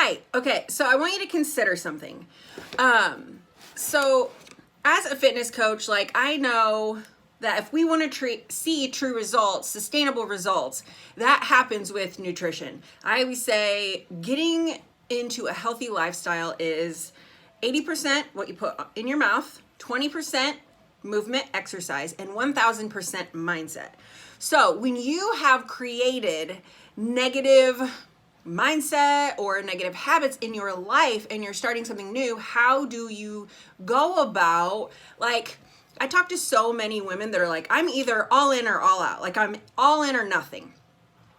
right. Okay. So I want you to consider something. So as a fitness coach, like I know that if we want to see true results, sustainable results, that happens with nutrition. I always say getting into a healthy lifestyle is 80% what you put in your mouth, 20% movement, exercise, and 1000% mindset. So when you have created negative mindset or negative habits in your life and you're starting something new, how do you go about, like, I talk to so many women that are like, I'm either all in or all out. Like I'm all in or nothing.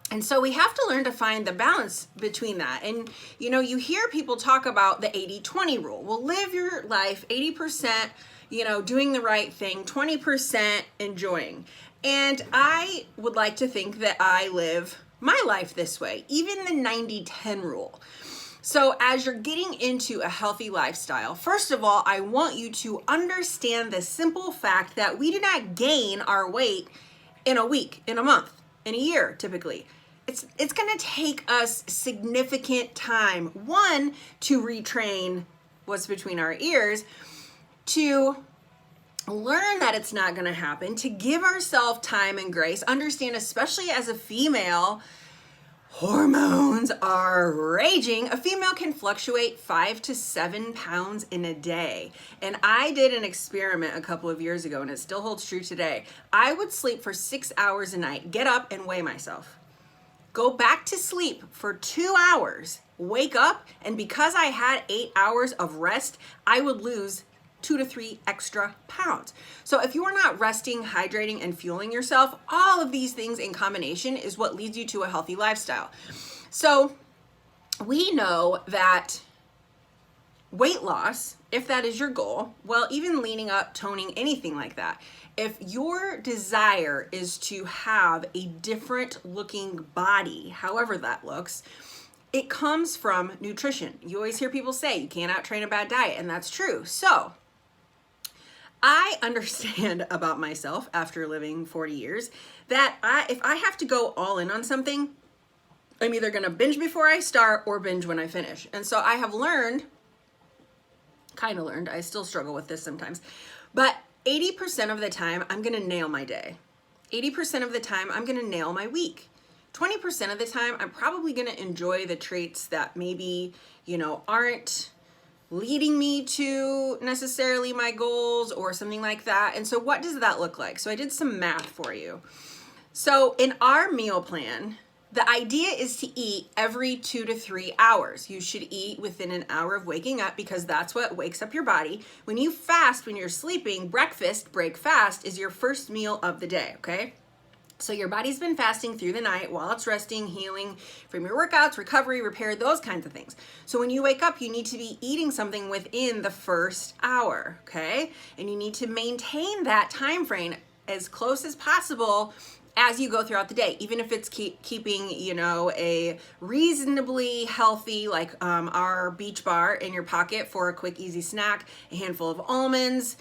And so we have to learn to find the balance between that. And, you know, you hear people talk about the 80-20 rule. Well, live your life 80%, you know, doing the right thing, 20% enjoying. And I would like to think that I live my life this way, even the 90-10 rule. So as you're getting into a healthy lifestyle, first of all, I want you to understand the simple fact that we do not gain our weight in a week, in a month, in a year, typically. It's gonna take us significant time, one, to retrain what's between our ears, to learn that it's not gonna happen, to give ourselves time and grace, understand, especially as a female, hormones are raging. A female can fluctuate 5 to 7 pounds in a day. And I did an experiment a couple of years ago, and it still holds true today. I would sleep for 6 hours a night, get up and weigh myself. Go back to sleep for 2 hours, wake up, and because I had 8 hours of rest, I would lose 2 to 3 extra pounds. So if you are not resting, hydrating, and fueling yourself, all of these things in combination is what leads you to a healthy lifestyle. So we know that weight loss, if that is your goal, well, even leaning up, toning, anything like that, if your desire is to have a different looking body, however that looks, it comes from nutrition. You always hear people say you can't out-train a bad diet, and that's true. So I understand about myself after living 40 years that if I have to go all in on something, I'm either gonna binge before I start or binge when I finish. And so I have learned, I still struggle with this sometimes, but 80% of the time I'm gonna nail my day. 80% of the time I'm gonna nail my week. 20% of the time I'm probably gonna enjoy the traits that maybe, you know, aren't leading me to necessarily my goals or something like that. And so what does that look like? So I did some math for you. So in our meal plan, the idea is to eat every 2 to 3 hours. You should eat within an hour of waking up because that's what wakes up your body. When you fast, when you're sleeping, breakfast, break fast, is your first meal of the day, okay? So your body's been fasting through the night while it's resting, healing from your workouts, recovery, repair, those kinds of things. So when you wake up, you need to be eating something within the first hour, okay? And you need to maintain that time frame as close as possible as you go throughout the day, even if it's keeping, you know, a reasonably healthy, like our Beach Bar in your pocket for a quick, easy snack, a handful of almonds,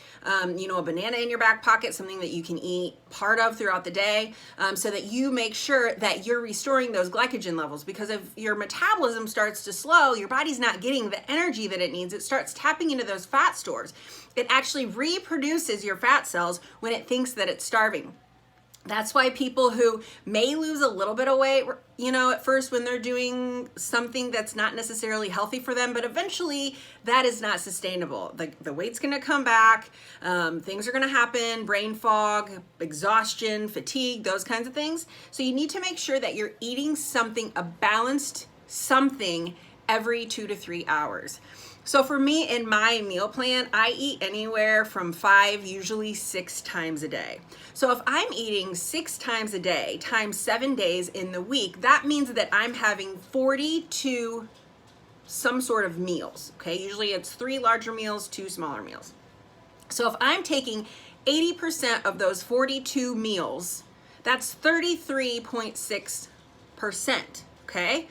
you know, a banana in your back pocket, something that you can eat part of throughout the day, so that you make sure that you're restoring those glycogen levels. Because if your metabolism starts to slow, your body's not getting the energy that it needs. It starts tapping into those fat stores. It actually reproduces your fat cells when it thinks that it's starving. That's why people who may lose a little bit of weight, you know, at first when they're doing something that's not necessarily healthy for them, but eventually that is not sustainable. The weight's gonna come back, things are gonna happen, brain fog, exhaustion, fatigue, those kinds of things. So you need to make sure that you're eating something, a balanced something every 2 to 3 hours. So for me, in my meal plan, I eat anywhere from 5, usually 6 times a day. So if I'm eating 6 times a day times 7 days in the week, that means that I'm having 42 some sort of meals, okay? Usually it's 3 larger meals, 2 smaller meals. So if I'm taking 80% of those 42 meals, that's 33.6%, okay?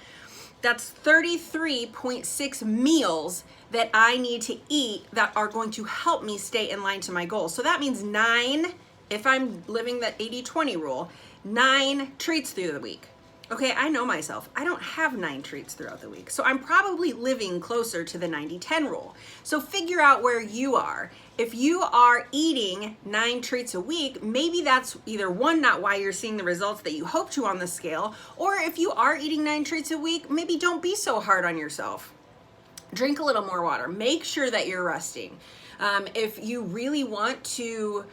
That's 33.6 meals that I need to eat that are going to help me stay in line to my goals. So that means 9, if I'm living that 80-20 rule, 9 treats through the week. Okay, I know myself. I don't have 9 treats throughout the week. So I'm probably living closer to the 90-10 rule. So figure out where you are. If you are eating 9 treats a week, maybe that's either one, not why you're seeing the results that you hope to on the scale, or if you are eating 9 treats a week, maybe don't be so hard on yourself. Drink a little more water. Make sure that you're resting. If you really want to,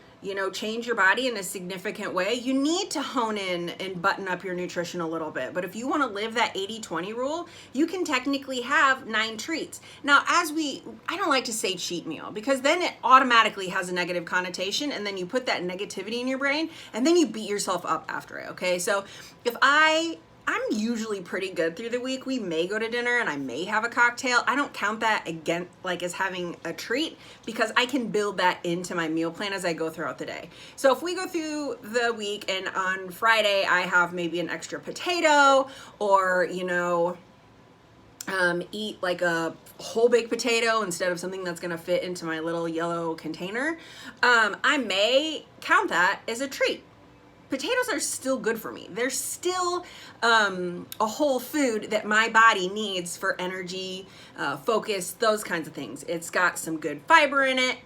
change your body in a significant way, you need to hone in and button up your nutrition a little bit. But if you want to live that 80-20 rule, you can technically have 9 treats. Now, I don't like to say cheat meal because then it automatically has a negative connotation, and then you put that negativity in your brain and then you beat yourself up after it. Okay. So if I'm usually pretty good through the week. We may go to dinner and I may have a cocktail. I don't count that again like as having a treat because I can build that into my meal plan as I go throughout the day. So if we go through the week and on Friday I have maybe an extra potato or, eat like a whole baked potato instead of something that's gonna fit into my little yellow container, I may count that as a treat. Potatoes are still good for me. They're still a whole food that my body needs for energy, focus, those kinds of things. It's got some good fiber in it.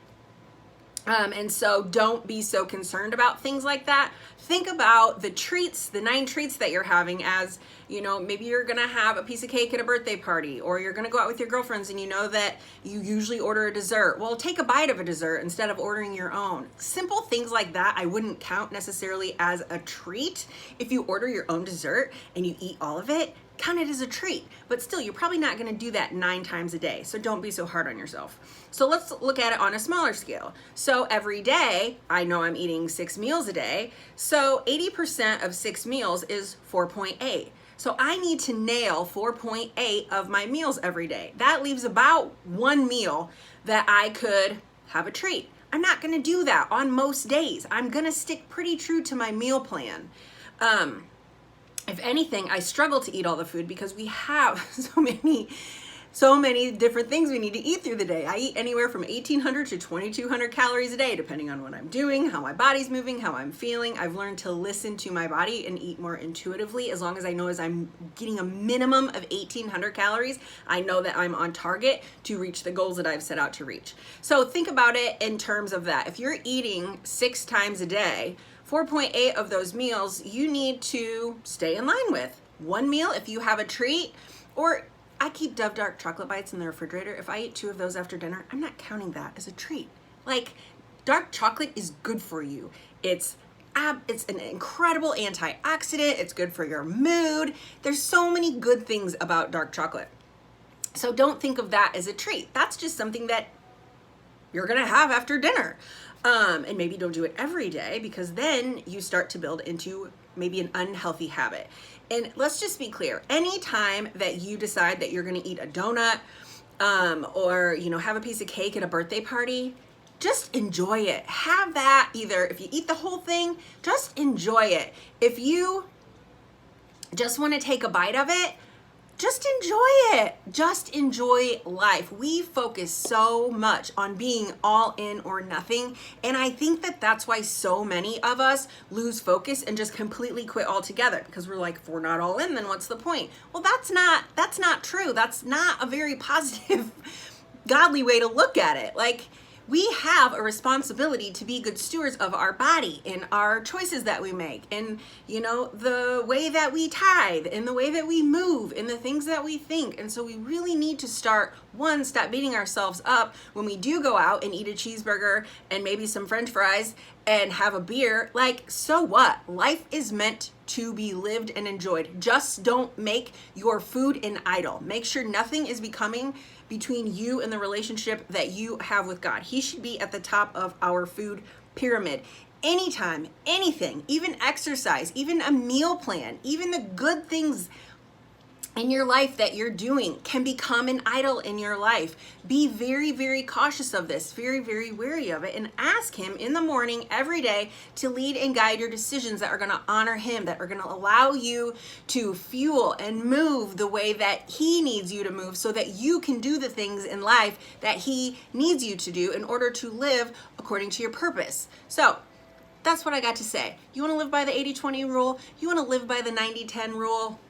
And so don't be so concerned about things like that. Think about the treats, the 9 treats that you're having as, maybe you're gonna have a piece of cake at a birthday party, or you're gonna go out with your girlfriends and you know that you usually order a dessert. Well, take a bite of a dessert instead of ordering your own. Simple things like that I wouldn't count necessarily as a treat. If you order your own dessert and you eat all of it, count it as a treat, but still you're probably not going to do that 9 times a day. So don't be so hard on yourself. So let's look at it on a smaller scale. So every day, I know I'm eating 6 meals a day. So 80% of 6 meals is 4.8. So I need to nail 4.8 of my meals every day. That leaves about 1 meal that I could have a treat. I'm not going to do that on most days. I'm going to stick pretty true to my meal plan. If anything, I struggle to eat all the food because we have so many different things we need to eat through the day. I eat anywhere from 1,800 to 2,200 calories a day, depending on what I'm doing, how my body's moving, how I'm feeling. I've learned to listen to my body and eat more intuitively. As long as I know as I'm getting a minimum of 1,800 calories, I know that I'm on target to reach the goals that I've set out to reach. So think about it in terms of that. If you're eating 6 times a day, 4.8 of those meals you need to stay in line with. 1 meal if you have a treat, or I keep Dove Dark chocolate bites in the refrigerator. If I eat 2 of those after dinner, I'm not counting that as a treat. Like, dark chocolate is good for you. It's an incredible antioxidant. It's good for your mood. There's so many good things about dark chocolate. So don't think of that as a treat. That's just something that you're gonna have after dinner. And maybe don't do it every day because then you start to build into maybe an unhealthy habit. And let's just be clear, anytime that you decide that you're gonna eat a donut or have a piece of cake at a birthday party, just enjoy it. Have that either, if you eat the whole thing, just enjoy it. If you just wanna take a bite of it, just enjoy it. Just enjoy life. We focus so much on being all in or nothing. And I think that that's why so many of us lose focus and just completely quit altogether, because we're like, if we're not all in, then what's the point? Well, that's not true. That's not a very positive, godly way to look at it. Like, we have a responsibility to be good stewards of our body and our choices that we make, and the way that we tithe and the way that we move and the things that we think. And so we really need to stop beating ourselves up when we do go out and eat a cheeseburger and maybe some French fries and have a beer. Like, so what? Life is meant to be lived and enjoyed. Just don't make your food an idol. Make sure nothing is becoming between you and the relationship that you have with God. He should be at the top of our food pyramid. Anytime, anything, even exercise, even a meal plan, even the good things in your life that you're doing can become an idol in your life. Be very, very cautious of this, very, very wary of it, and ask Him in the morning every day to lead and guide your decisions that are going to honor Him, that are going to allow you to fuel and move the way that He needs you to move, so that you can do the things in life that He needs you to do in order to live according to your purpose. So That's what I got to say. You want to live by the 80-20 rule? You want to live by the 90-10 rule?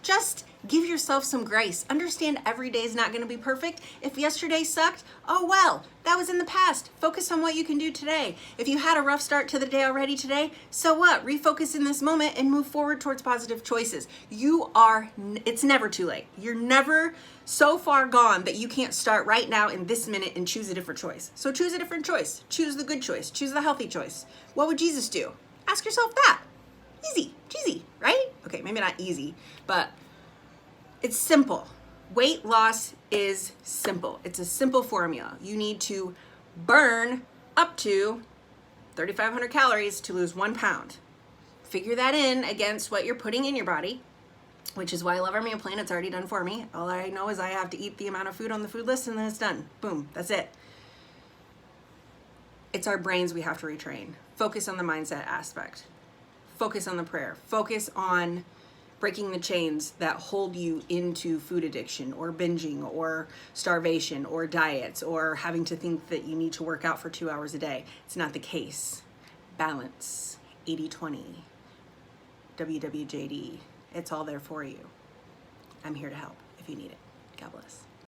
Just give yourself some grace. Understand every day is not going to be perfect. If yesterday sucked, oh well, that was in the past. Focus on what you can do today. If you had a rough start to the day already today, so what? Refocus in this moment and move forward towards positive choices. It's never too late. You're never so far gone that you can't start right now in this minute and choose a different choice. So choose a different choice. Choose the good choice. Choose the healthy choice. What would Jesus do? Ask yourself that. Easy, cheesy, right? Okay, maybe not easy, but it's simple. Weight loss is simple. It's a simple formula. You need to burn up to 3,500 calories to lose 1 pound. Figure that in against what you're putting in your body, which is why I love our meal plan. It's already done for me. All I know is I have to eat the amount of food on the food list and then it's done. Boom, that's it. It's our brains we have to retrain. Focus on the mindset aspect. Focus on the prayer. Focus on breaking the chains that hold you into food addiction or binging or starvation or diets or having to think that you need to work out for 2 hours a day. It's not the case. Balance, 80-20, WWJD. It's all there for you. I'm here to help if you need it. God bless.